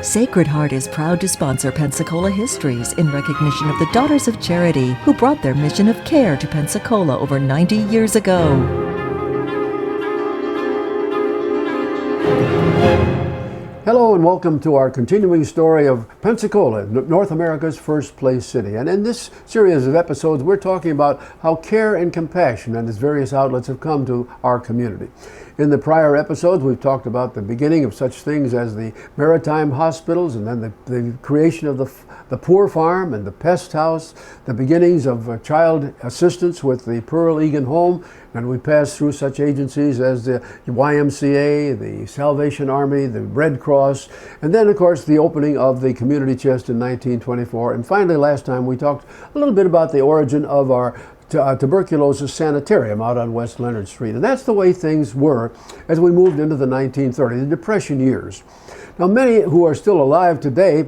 Sacred Heart is proud to sponsor Pensacola Histories in recognition of the Daughters of Charity who brought their mission of care to Pensacola over 90 years ago. Hello and welcome to our continuing story of Pensacola, North America's first place city. And in this series of episodes, we're talking about how care and compassion and its various outlets have come to our community. In the prior episodes, we've talked about the beginning of such things as the maritime hospitals, and then the creation of the poor farm and the pest house, the beginnings of child assistance with the Pearl Egan Home, and we passed through such agencies as the YMCA, the Salvation Army, the Red Cross, and then of course the opening of the community chest in 1924. And finally, last time we talked a little bit about the origin of our tuberculosis sanitarium out on West Leonard Street. And that's the way things were as we moved into the 1930s, the Depression years. Now, many who are still alive today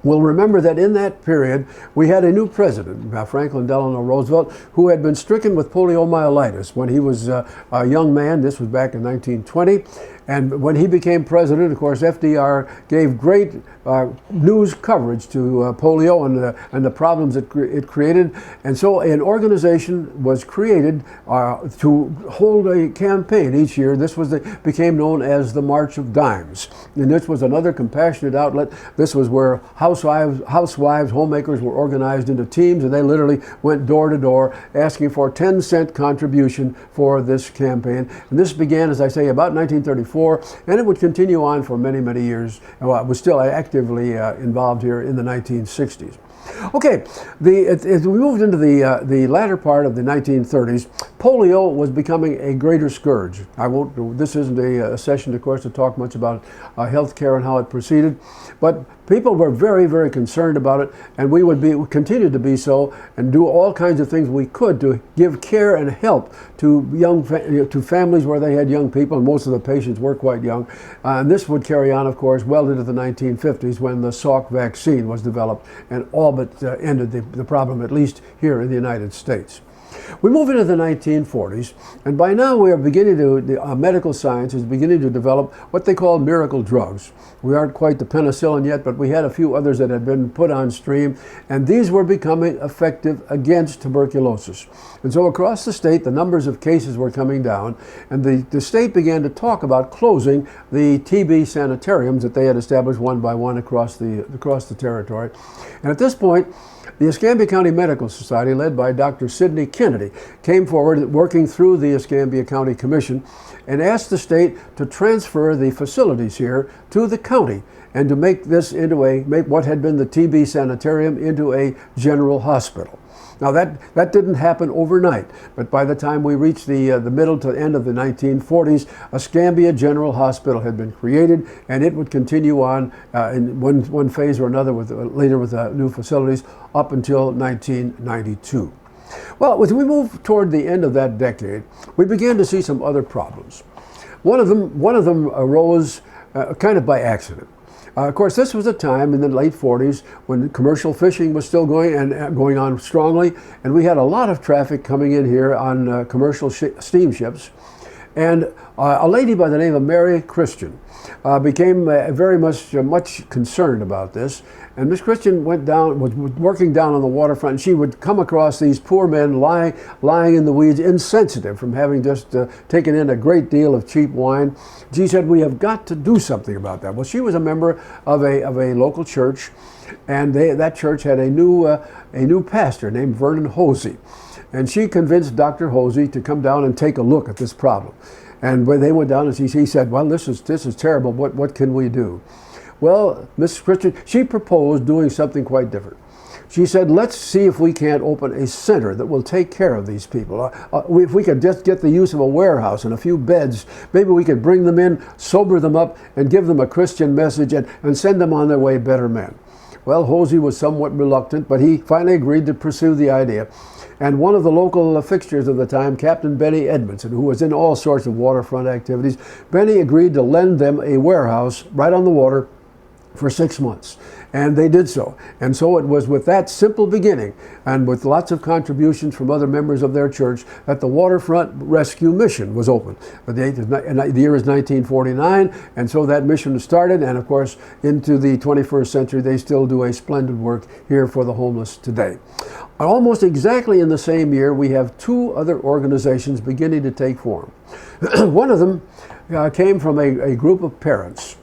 will remember that in that period we had a new president, Franklin Delano Roosevelt, who had been stricken with poliomyelitis when he was a young man. This was back in 1920. And when he became president, of course, FDR gave great news coverage to polio and the problems it created. And so an organization was created to hold a campaign each year. This became known as the March of Dimes. And this was another compassionate outlet. This was where housewives, homemakers were organized into teams, and they literally went door to door asking for a 10-cent contribution for this campaign. And this began, as I say, about 1934. And it would continue on for many, many years. It was still actively involved here in the 1960s. Okay, as we moved into the latter part of the 1930s, polio was becoming a greater scourge. This isn't a session, of course, to talk much about health care and how it proceeded, but people were very, very concerned about it, and we continue to be so, and do all kinds of things we could to give care and help to families where they had young people, and most of the patients were quite young. And this would carry on, of course, well into the 1950s when the Salk vaccine was developed and all but ended the problem, at least here in the United States. We move into the 1940s, and by now we are beginning the medical science is beginning to develop what they call miracle drugs. We aren't quite the penicillin yet, but we had a few others that had been put on stream, and these were becoming effective against tuberculosis. And so across the state, the numbers of cases were coming down, and the state began to talk about closing the TB sanitariums that they had established one by one across the territory. And at this point, the Escambia County Medical Society, led by Dr. Sidney Kennedy, came forward working through the Escambia County Commission and asked the state to transfer the facilities here to the county and to make this make what had been the TB sanitarium into a general hospital. Now that didn't happen overnight, but by the time we reached the middle to end of the 1940s, Escambia General Hospital had been created, and it would continue on in one phase or another later with new facilities up until 1992. Well, as we moved toward the end of that decade, we began to see some other problems. One of them arose kind of by accident. Of course, this was a time in the late 40s when commercial fishing was still going on strongly, and we had a lot of traffic coming in here on commercial steamships. And a lady by the name of Mary Christian became very much concerned about this. And Miss Christian was working down on the waterfront, and she would come across these poor men lying in the weeds, insensitive from having just taken in a great deal of cheap wine. She said, "We have got to do something about that." Well, she was a member of a local church, and that church had a new pastor named Vernon Hosey. And she convinced Dr. Hosey to come down and take a look at this problem. And when they went down, and he said, "Well, this is terrible. What can we do?" Well, Miss Christian, she proposed doing something quite different. She said, "Let's see if we can't open a center that will take care of these people. If we could just get the use of a warehouse and a few beds, maybe we could bring them in, sober them up, and give them a Christian message and send them on their way better men." Well, Hosey was somewhat reluctant, but he finally agreed to pursue the idea. And one of the local fixtures of the time, Captain Benny Edmondson, who was in all sorts of waterfront activities, Benny agreed to lend them a warehouse right on the water for 6 months. And they did so. And so it was with that simple beginning and with lots of contributions from other members of their church that the Waterfront Rescue Mission was opened. The year is 1949, and so that mission started, and of course into the 21st century they still do a splendid work here for the homeless today. Almost exactly in the same year we have two other organizations beginning to take form. One of them came from a group of parents.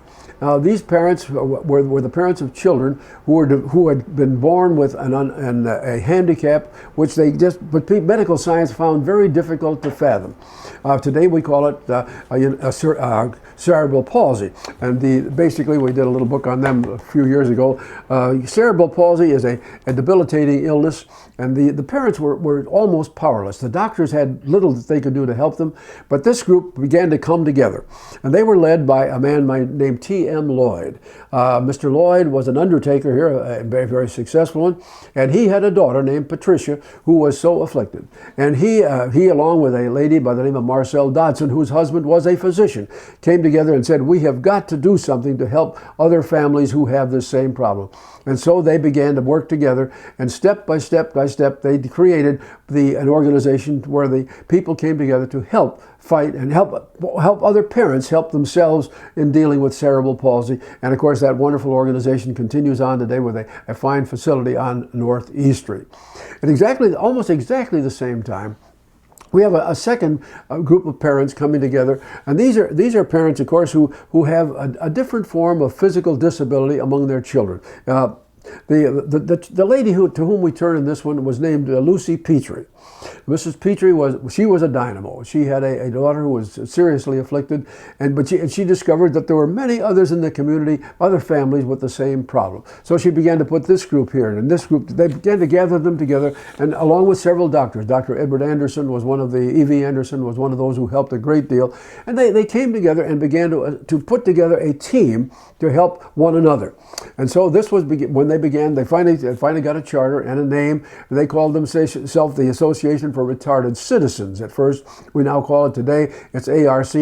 These parents were the parents of children who had been born with a handicap which medical science found very difficult to fathom. Today we call it cerebral palsy, and basically we did a little book on them a few years ago. Cerebral palsy is a debilitating illness, and the parents were almost powerless. The doctors had little that they could do to help them, but this group began to come together, and they were led by a man named T.M. Lloyd. Mr. Lloyd was an undertaker here, a very, very successful one, and he had a daughter named Patricia who was so afflicted. And he along with a lady by the name of Marcel Dodson, whose husband was a physician, came together and said, we have got to do something to help other families who have this same problem. And so they began to work together, and step by step by step, they created an organization where the people came together to help fight and help other parents help themselves in dealing with cerebral palsy. And of course, that wonderful organization continues on today with a fine facility on Northeast Street. At almost exactly the same time, we have a second group of parents coming together, and these are parents, of course, who have a different form of physical disability among their children. The lady to whom we turn in this one was named Lucy Petrie. Mrs. Petrie was a dynamo. She had a daughter who was seriously afflicted, but she discovered that there were many others in the community, other families with the same problem. So she began to put this group here, and this group, they began to gather them together, and along with several doctors. Dr. Edward Anderson was one of E.V. Anderson was one of those who helped a great deal, and they came together and began to put together a team to help one another. And so this was when they began. They finally got a charter and a name. And they called themselves the Association for Retarded Citizens. At first, we now call it today, it's ARC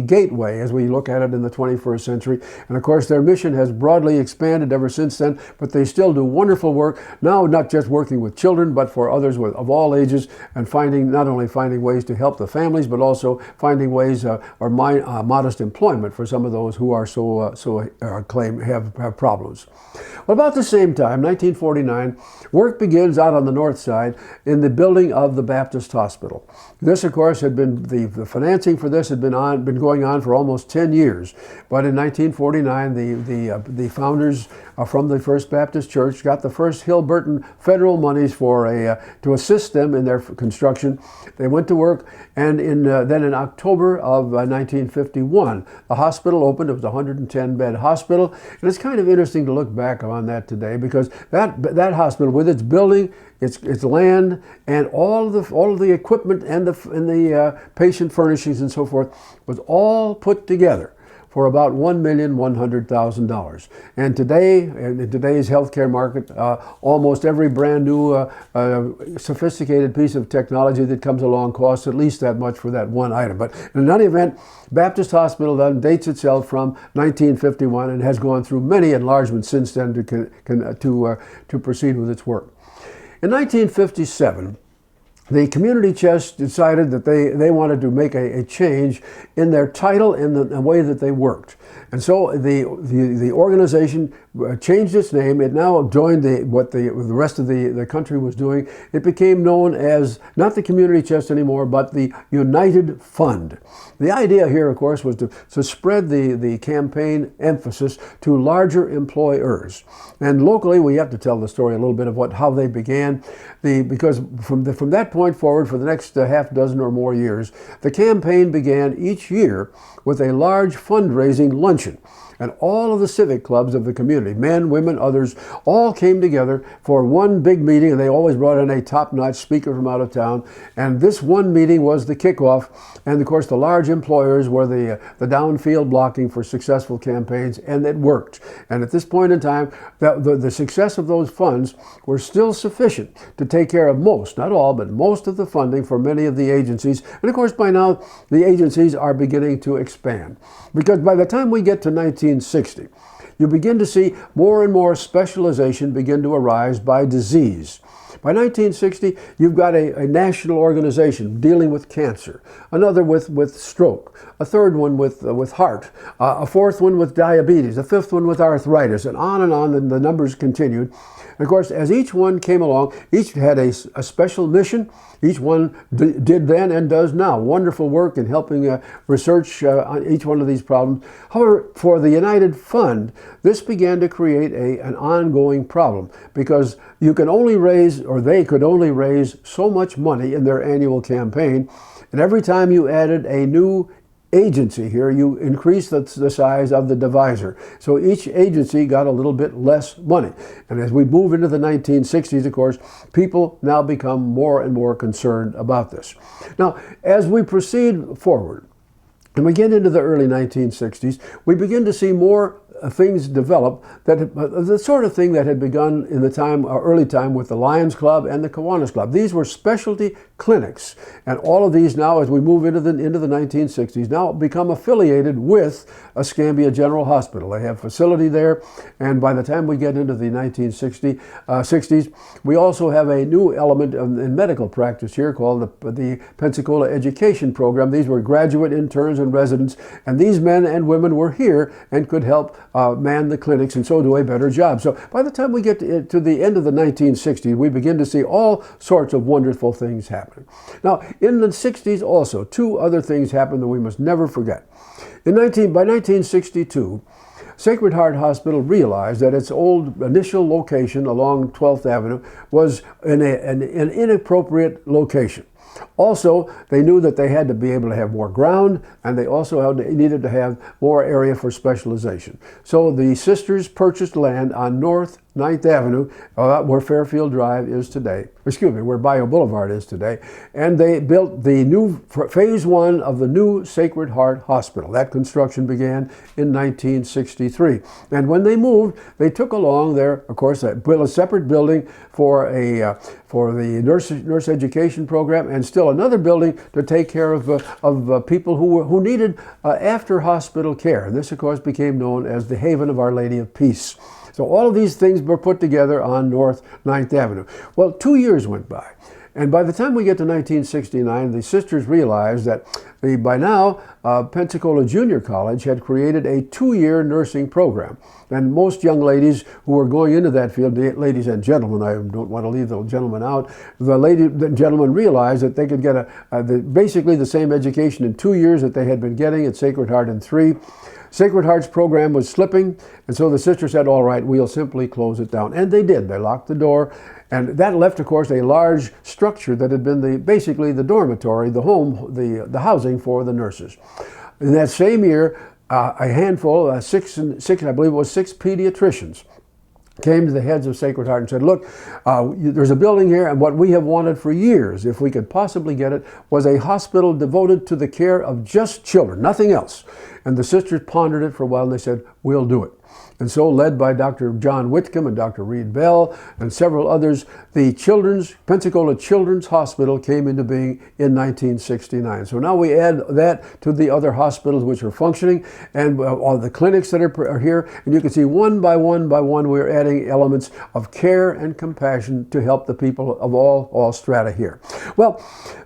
Gateway, as we look at it in the 21st century. And of course, their mission has broadly expanded ever since then, but they still do wonderful work, now not just working with children, but for others of all ages, and not only finding ways to help the families, but also finding ways or modest employment for some of those who are claim have problems. Well, about the same time, 1949, work begins out on the north side in the building of the Baptist Hospital. This, of course, had been the financing for this had been going on for almost 10 years. But in 1949, the founders from the First Baptist Church got the first Hill-Burton federal monies to assist them in their construction. They went to work, and then in October of 1951, the hospital opened. It was a 110-bed hospital, and it's kind of interesting to look back on that today, because that hospital, with its building, its land, and all of the equipment and the patient furnishings and so forth, was all put together for about $1,100,000. And today, in today's healthcare market, almost every brand new sophisticated piece of technology that comes along costs at least that much for that one item. But in any event, Baptist Hospital then dates itself from 1951 and has gone through many enlargements since then to proceed with its work. In 1957, the community chest decided that they wanted to make a change in their title and the way that they worked. And so the organization changed its name. It now joined what the rest of the country was doing. It became known as not the community chest anymore, but the United Fund. The idea here, of course, was to spread the campaign emphasis to larger employers. And locally, we have to tell the story a little bit of how they began. Because from that point forward, for the next half dozen or more years, the campaign began each year with a large fundraising luncheon. And all of the civic clubs of the community, men, women, others, all came together for one big meeting, and they always brought in a top-notch speaker from out of town. And this one meeting was the kickoff. And of course, the large employers were the downfield blocking for successful campaigns, and it worked. And at this point in time, the success of those funds were still sufficient to take care of most, not all, but most of the funding for many of the agencies. And of course, by now, the agencies are beginning to expand. Because by the time we get to 1960, you begin to see more and more specialization begin to arise by disease. By 1960, you've got a national organization dealing with cancer, another with stroke, a third one with heart, a fourth one with diabetes, a fifth one with arthritis, and on, and the numbers continued. And of course, as each one came along, each had a special mission. Each one did then and does now wonderful work in helping research on each one of these problems. However, for the United Fund, this began to create an ongoing problem, because you can only raise, or they could only raise, so much money in their annual campaign. And every time you added a new agency here, you increase the size of the divisor. So each agency got a little bit less money. And as we move into the 1960s, of course, people now become more and more concerned about this. Now, as we proceed forward, and we get into the early 1960s, we begin to see more things develop, that the sort of thing that had begun in the early time with the Lions Club and the Kiwanis Club. These were specialty clinics, and all of these now, as we move into the 1960s, now become affiliated with Escambia General Hospital. They have facility there, and by the time we get into the 1960s, we also have a new element in medical practice here called the Pensacola Education Program. These were graduate interns and residents, and these men and women were here and could help man the clinics and so do a better job. So by the time we get to the end of the 1960s, we begin to see all sorts of wonderful things happening. Now, in the 60s also, two other things happened that we must never forget. By 1962, Sacred Heart Hospital realized that its old initial location along 12th Avenue was in an inappropriate location. Also, they knew that they had to be able to have more ground, and they also needed to have more area for specialization. So the sisters purchased land on North 9th Avenue, where Fairfield Drive is today, where Bio Boulevard is today, and they built the new phase one of the new Sacred Heart Hospital. That construction began in 1963. And when they moved, they took along there, of course, built a separate building for the nurse education program, and still another building to take care of people who needed after hospital care. And this, of course, became known as the Haven of Our Lady of Peace. So all of these things were put together on North 9th Avenue. Well, 2 years went by. And by the time we get to 1969, the sisters realized that by now, Pensacola Junior College had created a 2-year nursing program. And most young ladies who were going into that field, the ladies and gentlemen, I don't want to leave the gentlemen out, the gentlemen realized that they could get basically the same education in 2 years that they had been getting at Sacred Heart in 3. Sacred Heart's program was slipping, and so the sisters said, all right, we'll simply close it down. And they did. They locked the door, and that left, of course, a large structure that had been basically the dormitory, the home, the housing for the nurses. In that same year, a handful, six, I believe it was 6 pediatricians, came to the heads of Sacred Heart and said, look, there's a building here, and what we have wanted for years, if we could possibly get it, was a hospital devoted to the care of just children, nothing else. And the sisters pondered it for a while, and they said, we'll do it. And so, led by Dr. John Whitcomb and Dr. Reed Bell and several others, the Pensacola Children's Hospital came into being in 1969. So now we add that to the other hospitals which are functioning, and all the clinics that are here, and you can see one by one, we're adding elements of care and compassion to help the people of all strata here. Well,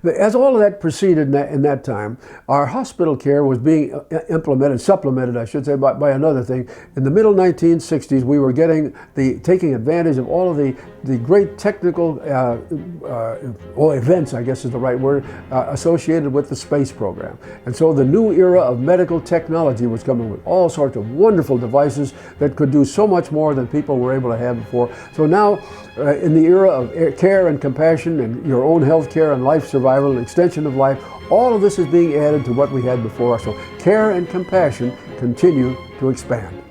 as all of that proceeded in that time, our hospital care was being supplemented, I should say, by another thing. In the middle 1960s, we were taking advantage of all of the great technical events, I guess is the right word, associated with the space program. And so the new era of medical technology was coming with all sorts of wonderful devices that could do so much more than people were able to have before. So now, in the era of care and compassion and your own health care and life survival and extension of life, all of this is being added to what we had before. So care and compassion continue to expand.